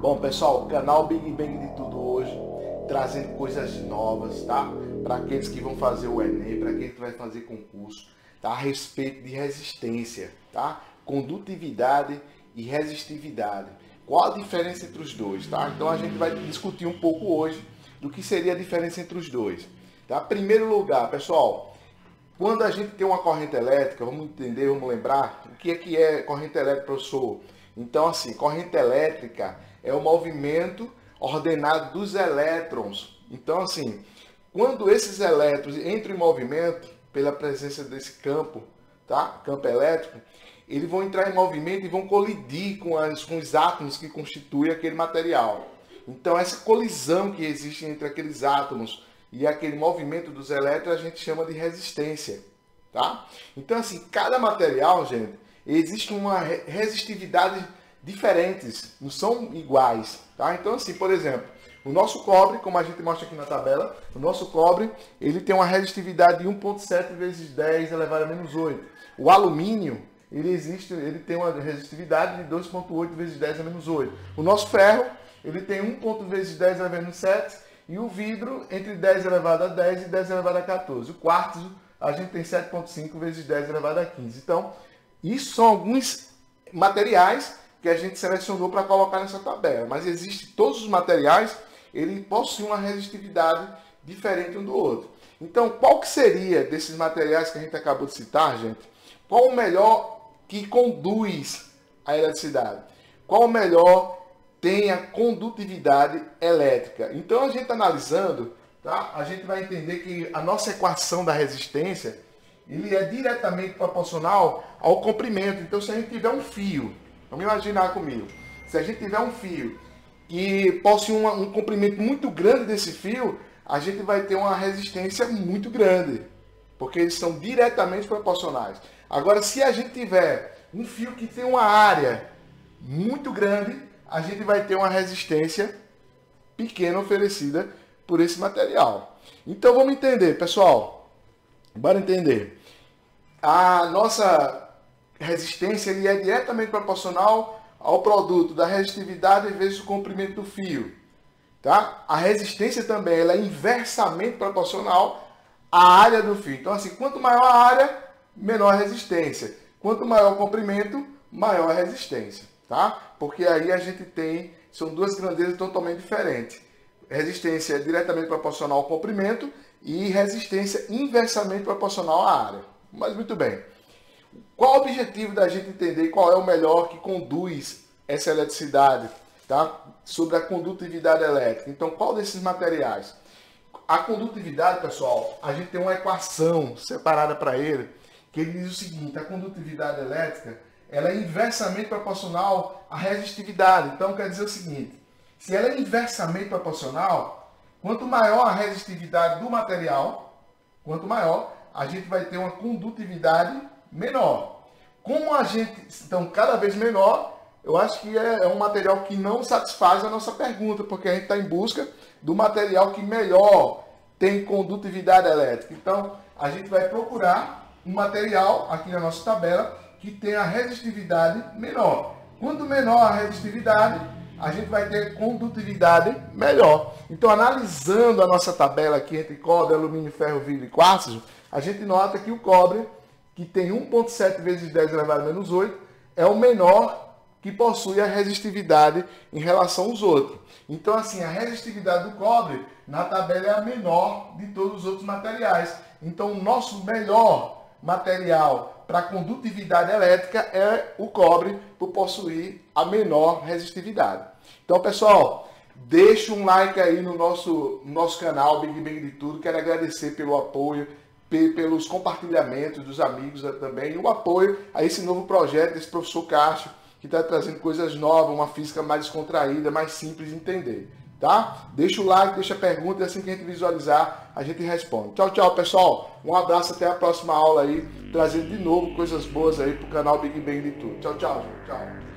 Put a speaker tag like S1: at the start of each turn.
S1: Bom, pessoal, o canal Big Bang de Tudo hoje, trazendo coisas novas, tá? Para aqueles que vão fazer o Enem, para aqueles que vai fazer concurso, tá? A respeito de resistência, tá? Condutividade e resistividade. Qual a diferença entre os dois, tá? Então a gente vai discutir um pouco hoje do que seria a diferença entre os dois, tá? Primeiro lugar, pessoal, quando a gente tem uma corrente elétrica, vamos entender, vamos lembrar o que é corrente elétrica, professor? Então, assim, corrente elétrica é o movimento ordenado dos elétrons. Então, assim, quando esses elétrons entram em movimento, pela presença desse campo, tá? Campo elétrico, eles vão entrar em movimento e vão colidir com os átomos que constituem aquele material. Então, essa colisão que existe entre aqueles átomos e aquele movimento dos elétrons, a gente chama de resistência, tá? Então, assim, cada material, gente, existe uma resistividade diferentes, não são iguais, tá? Então, assim, por exemplo, o nosso cobre, como a gente mostra aqui na tabela, o nosso cobre, ele tem uma resistividade de 1,7 vezes 10 elevado a menos 8. O alumínio, ele tem uma resistividade de 2,8 vezes 10 a menos 8. O nosso ferro, ele tem 1 vezes 10 elevado a menos 7. E o vidro, entre 10 elevado a 10 e 10 elevado a 14. O quartzo, a gente tem 7,5 vezes 10 elevado a 15. Então, isso são alguns materiais que a gente selecionou para colocar nessa tabela. Mas existem todos os materiais, ele possuem uma resistividade diferente um do outro. Então, qual que seria desses materiais que a gente acabou de citar, gente? Qual o melhor que conduz a eletricidade? Qual o melhor tem a condutividade elétrica? Então, a gente analisando, tá? A gente vai entender que a nossa equação da resistência, ele é diretamente proporcional ao comprimento. Então, se a gente tiver um fio, vamos imaginar comigo, se a gente tiver um fio e possui um comprimento muito grande desse fio, a gente vai ter uma resistência muito grande, porque eles são diretamente proporcionais. Agora, se a gente tiver um fio que tem uma área muito grande, a gente vai ter uma resistência pequena oferecida por esse material. Então, vamos entender, pessoal. Bora entender. A nossa resistência ele é diretamente proporcional ao produto da resistividade vezes o comprimento do fio. Tá? A resistência também ela é inversamente proporcional à área do fio. Então, assim, quanto maior a área, menor a resistência. Quanto maior o comprimento, maior a resistência. Tá? Porque aí a gente tem, são duas grandezas totalmente diferentes. Resistência é diretamente proporcional ao comprimento e resistência inversamente proporcional à área. Mas muito bem. Qual o objetivo da gente entender qual é o melhor que conduz essa eletricidade, tá? Sobre a condutividade elétrica? Então, qual desses materiais? A condutividade, pessoal, a gente tem uma equação separada para ele, que ele diz o seguinte: a condutividade elétrica ela é inversamente proporcional à resistividade. Então, quer dizer o seguinte: se ela é inversamente proporcional, quanto maior a resistividade do material, quanto maior, a gente vai ter uma condutividade menor. Como a gente, então, cada vez menor, eu acho que é um material que não satisfaz a nossa pergunta, porque a gente está em busca do material que melhor tem condutividade elétrica. Então, a gente vai procurar um material, aqui na nossa tabela, que tem a resistividade menor. Quanto menor a resistividade, a gente vai ter condutividade melhor. Então, analisando a nossa tabela aqui entre cobre, alumínio, ferro, vidro e quartzo, a gente nota que o cobre, que tem 1,7 vezes 10 elevado a menos 8, é o menor que possui a resistividade em relação aos outros. Então, assim, a resistividade do cobre, na tabela, é a menor de todos os outros materiais. Então, o nosso melhor material para condutividade elétrica é o cobre, por possuir a menor resistividade. Então, pessoal, deixa um like aí no nosso canal Big Bang de Tudo. Quero agradecer pelo apoio, pelos compartilhamentos dos amigos também, e o apoio a esse novo projeto desse professor Castro, que está trazendo coisas novas, uma física mais descontraída, mais simples de entender. Tá? Deixa o like, deixa a pergunta, e assim que a gente visualizar, a gente responde. Tchau, tchau, pessoal. Um abraço, até a próxima aula aí, trazendo de novo coisas boas aí para o canal Big Bang de Tudo. Tchau, tchau, gente. Tchau.